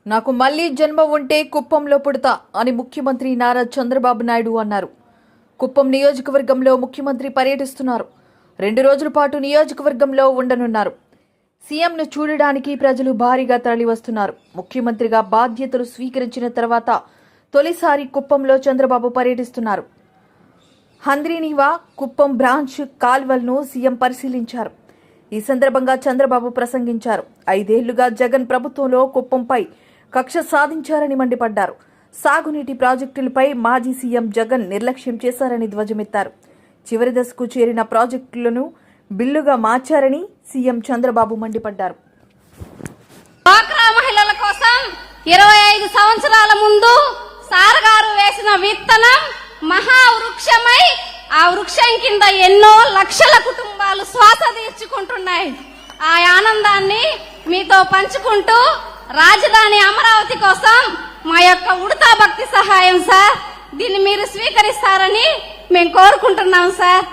నాకు మళ్లీ జన్మ ఉంటే కుప్పంలో పుడతా అని ముఖ్యమంత్రి నారా చంద్రబాబు నాయుడు అన్నారు. కుప్పం నియోజకవర్గంలో ముఖ్యమంత్రి పర్యటిస్తున్నారు. 2 రోజుల పాటు నియోజకవర్గంలో ఉండనున్నారు. సీఎంను చూడడానికి ప్రజలు భారీగా తరలివస్తున్నారు. ముఖ్యమంత్రిగా బాధ్యతలు స్వీకరించిన తర్వాత తొలిసారి కుప్పంలో చంద్రబాబు పర్యటిస్తున్నారు. హంద్రీనివా కుప్పం బ్రాంచ్ కాల్వలను సీఎం పరిశీలించారు. ఈ సందర్భంగా చంద్రబాబు ప్రసంగించారు. 5 ఏళ్లుగా జగన్ ప్రభుత్వంలో కుప్పంపై కక్ష సాధించారని మండిపడ్డారు. సాగునీటి ప్రాజెక్టులపై మాజీ సీఎం జగన్ నిర్లక్ష్యం చేశారని ధ్వజమెత్తారు. చివరి దశకు చేరిన ప్రాజెక్టులను బిల్లుగా మార్చారని సీఎం చంద్రబాబు మండిపడ్డారు. డ్వాక్రా మహిళల కోసం 25 సంవత్సరాల ముందు సారగారు వేసిన విత్తనం మహావృక్షమై ఆ వృక్షం కింద ఎన్నో లక్షల కుటుంబాలు శ్వాస తీర్చుకుంటున్నాయి. ఆ ఆనందాన్ని మీతో పంచుకుంటూ రాజధాని అమరావతి కోసం మా యొక్క ఉడతా భక్తి సహాయం సార్, దీన్ని మీరు స్వీకరిస్తారని మేము కోరుకుంటున్నాం సార్.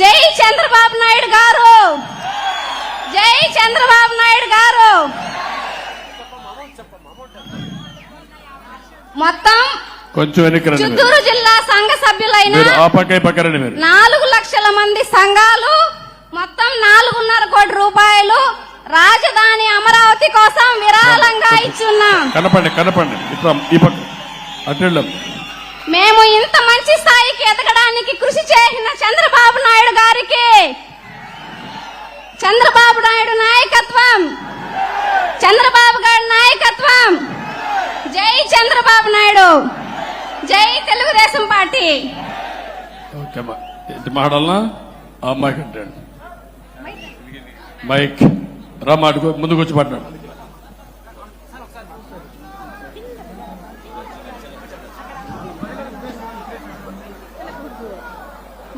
జై చంద్రబాబు నాయుడు గారు, జై చంద్రబాబు నాయుడు గారు. మొత్తం చిత్తూరు జిల్లా సంఘ సభ్యులైన 4 లక్షల మంది సంఘాలు మొత్తం 4.5 కోట్ల రూపాయలు రాజధాని అమరావతి కోసం విరాళంగా ఇచ్చున్నాం. మేము ఇంత మంచి స్థాయికి ఎదగడానికి కృషి చేసిన చంద్రబాబు నాయుడు గారికి, చంద్రబాబు నాయుడు నాయకత్వం, చంద్రబాబు గారి నాయకత్వం. జై చంద్రబాబు నాయుడు, జై తెలుగుదేశం పార్టీ. మైక్ రామాడు ముందుకు వచ్చి పడ్డాడు.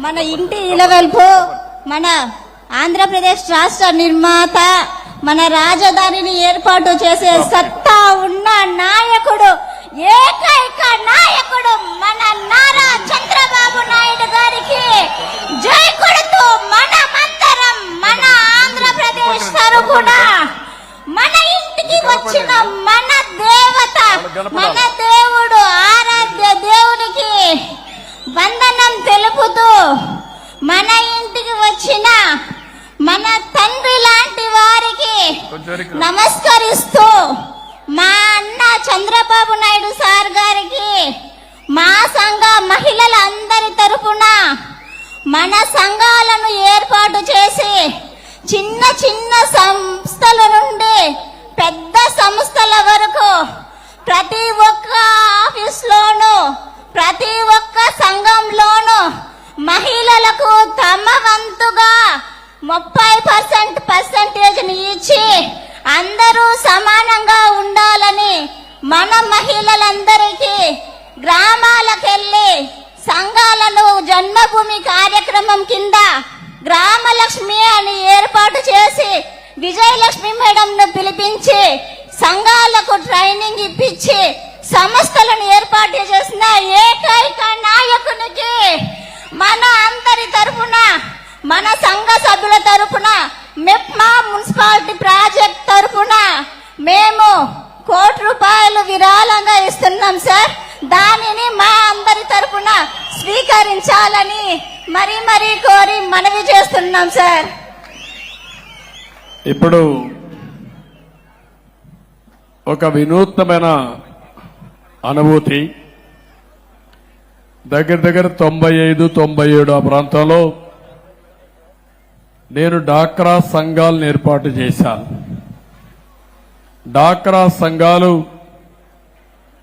మన ఇంటి ఇలవెల్పు, మన ఆంధ్రప్రదేశ్ రాష్ట్ర నిర్మాత, మన రాజధానిని ఏర్పాటు చేసే సత్తా ఉన్న నాయకుడు, ఏకైక నాయకుడు మన నారా చంద్రబాబు నాయుడు గారికి జై కొడుతూ మనమందరం మన ఆంధ్రప్రదేశ్ తరపున మన ఇంటికి వచ్చిన మన దేవత, మన దేవుడు, ఆరాధ్య దేవునికి వందనం తెలుపుతూ మన ఇంటికి వచ్చిన మన తండ్రి లాంటి వారికి నమస్కరిస్తూ మా అన్న చంద్రబాబు నాయుడు సార్ గారికి మా సంఘ మహిళలందరి తరపున మన సంఘాలను ఏర్పాటు చేసి చిన్న చిన్న సంస్థల నుండి పెద్ద సంస్థల వరకు ప్రతి ఒక్క ఆఫీస్లోనూ ప్రతి ఒక్క సంఘంలోనూ మహిళలకు తమ వంతుగా 30% ఇచ్చి అందరూ సమానంగా ఉండాలని మన మహిళలందరికీ గ్రామాలకెళ్లి సంఘాలను జన్మభూమి కార్యక్రమం కింద గ్రామలక్ష్మి అని ఏర్పాటు చేసి విజయలక్ష్మి మేడంను పిలిపించి సంఘాలకు ట్రైనింగ్ ఇప్పించి సంస్థలను ఏర్పాటు చేసిన ఏకైక నాయకునికి మన అందరి తరపున, మన సంఘ సభ్యుల తరపున, మెప్మా మున్సిపాలిటీ ప్రాజెక్ట్ తరపున మేము 1 కోటి రూపాయలు విరాళంగా ఇస్తున్నాం సార్. దానిని మా అందరి తరపున స్వీకరించాలని మరీ కోరి మనవి చేస్తున్నాం సార్. ఇప్పుడు ఒక వినూత్నమైన అనుభూతి. దగ్గర 95-97 ఆ ప్రాంతంలో నేను డాక్రా సంఘాలను ఏర్పాటు చేశాను. డాక్రా సంఘాలు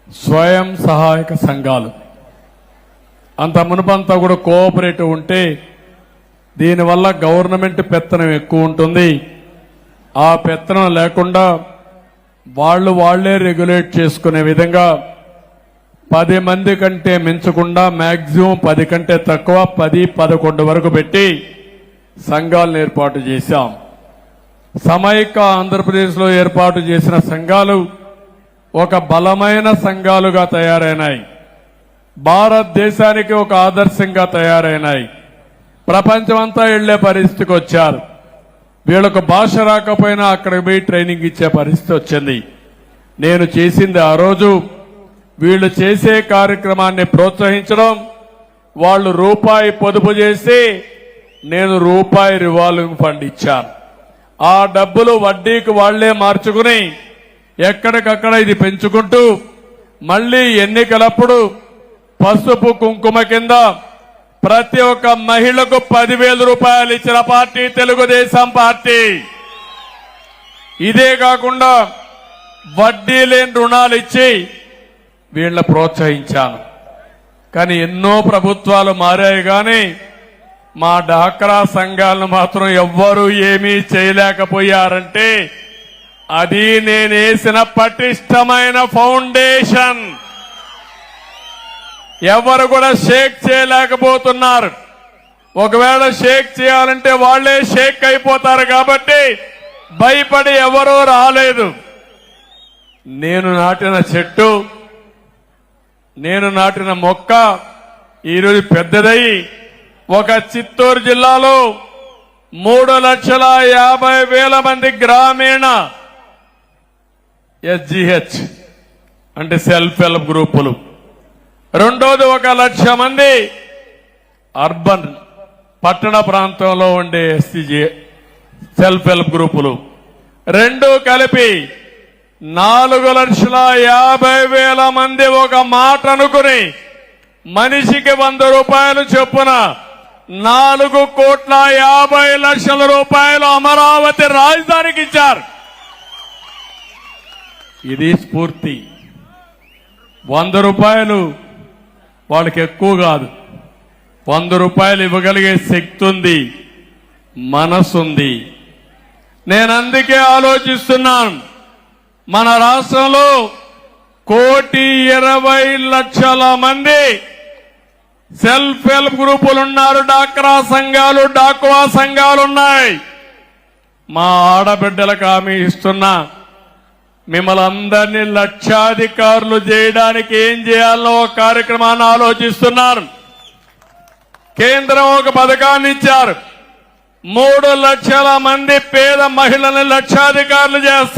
స్వయం సహాయక సంఘాలు. అంత మునుపంతా కూడా కోఆపరేటివ్ ఉంటే దీనివల్ల గవర్నమెంట్ పెత్తనం ఎక్కువ ఉంటుంది. ఆ పెత్తనం లేకుండా వాళ్లే రెగ్యులేట్ చేసుకునే విధంగా 10 మంది కంటే మించకుండా మాక్సిమం 10 కంటే తక్కువ 10-11 వరకు పెట్టి సంఘాలను ఏర్పాటు చేశాం. సమైక్య ఆంధ్రప్రదేశ్లో ఏర్పాటు చేసిన సంఘాలు ఒక బలమైన సంఘాలుగా తయారైనాయి. భారతదేశానికి ఒక ఆదర్శంగా తయారైనాయి. ప్రపంచమంతా వెళ్లే పరిస్థితికి వచ్చారు. వీళ్ళకు భాష రాకపోయినా అక్కడికి పోయి ట్రైనింగ్ ఇచ్చే పరిస్థితి వచ్చింది. నేను చేసింది ఆ రోజు వీళ్ళు చేసే కార్యక్రమాన్ని ప్రోత్సహించడం, వాళ్ళు రూపాయి పొదుపు చేసి నేను రూపాయి రివాల్వింగ్ ఫండ్ ఇచ్చాను. ఆ డబ్బులు వడ్డీకి వాళ్లే మార్చుకుని ఎక్కడికక్కడ ఇది పెంచుకుంటూ మళ్లీ ఎన్నికలప్పుడు పసుపు కుంకుమ కింద ప్రతి ఒక్క మహిళకు 10,000 రూపాయలు ఇచ్చిన పార్టీ తెలుగుదేశం పార్టీ. ఇదే కాకుండా వడ్డీ లేని రుణాలు ఇచ్చి వీళ్ళ ప్రోత్సహించాను. కానీ ఎన్నో ప్రభుత్వాలు మారాయి కానీ మా డాక్రా సంఘాలను మాత్రం ఎవ్వరూ ఏమీ చేయలేకపోయారంటే అది నేనేసిన పటిష్టమైన ఫౌండేషన్. ఎవరు కూడా షేక్ చేయలేకపోతున్నారు. ఒకవేళ షేక్ చేయాలంటే వాళ్లే షేక్ అయిపోతారు కాబట్టి భయపడి ఎవరూ రాలేదు. నేను నాటిన చెట్టు, నేను నాటిన మొక్క ఈరోజు పెద్దదై ఒక చిత్తూరు జిల్లాలో 3,50,000 మంది గ్రామీణ SGH అంటే సెల్ఫ్ హెల్ప్ గ్రూపులు, రెండోది 1,00,000 మంది అర్బన్ పట్టణ ప్రాంతంలో ఉండే SCG సెల్ఫ్ హెల్ప్ గ్రూపులు, రెండు కలిపి 4,50,000 మంది ఒక మాట అనుకుని మనిషికి 100 రూపాయలు చొప్పున 4,50,00,000 రూపాయలు అమరావతి రాజధానికి ఇచ్చారు. ఇది స్ఫూర్తి. 100 రూపాయలు వాళ్ళకి ఎక్కువ కాదు. 100 రూపాయలు ఇవ్వగలిగే శక్తి ఉంది, మనసుంది. నేను అందుకే ఆలోచిస్తున్నాను, మన రాష్ట్రంలో 1,20,00,000 మంది సెల్ఫ్ హెల్ప్ గ్రూపులున్నారు. డాక్రా సంఘాలు, డాక్వా సంఘాలున్నాయి. మా ఆడబిడ్డలకు హామీ ఇస్తున్నా, మిమ్మల్ని అందరినీ లక్షాధికారులు చేయడానికి ఏం చేయాలో ఒక కార్యక్రమాన్ని ఆలోచిస్తున్నారు. కేంద్రం ఒక పథకాన్ని ఇచ్చారు. 3 లక్షల మంది పేద మహిళల్ని లక్షాధికారులు చేస్తారు.